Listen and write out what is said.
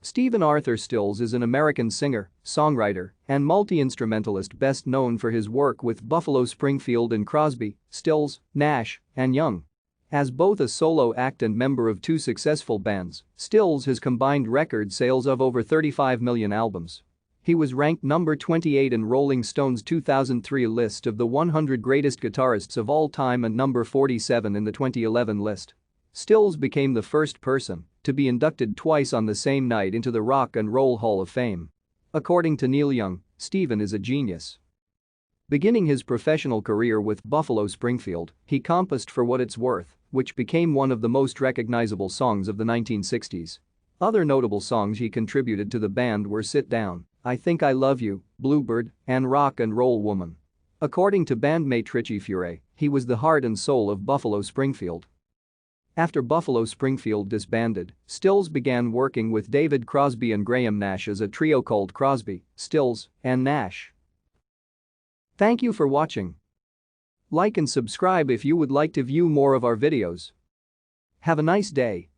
Stephen Arthur Stills is an American singer, songwriter, and multi-instrumentalist best known for his work with Buffalo Springfield and Crosby, Stills, Nash, and Young. As both a solo act and member of two successful bands, Stills has combined record sales of over 35 million albums. He was ranked number 28 in Rolling Stone's 2003 list of the 100 greatest guitarists of all time and number 47 in the 2011 list. Stills became the first person to be inducted twice on the same night into the Rock and Roll Hall of Fame. According to Neil Young, Stephen is a genius. Beginning his professional career with Buffalo Springfield, he composed For What It's Worth, which became one of the most recognizable songs of the 1960s. Other notable songs he contributed to the band were Sit Down, I Think I Love You, Bluebird, and Rock and Roll Woman. According to bandmate Richie Furay, he was the heart and soul of Buffalo Springfield. After Buffalo Springfield disbanded, Stills began working with David Crosby and Graham Nash as a trio called Crosby, Stills, and Nash. Thank you for watching. Like and subscribe if you would like to view more of our videos. Have a nice day.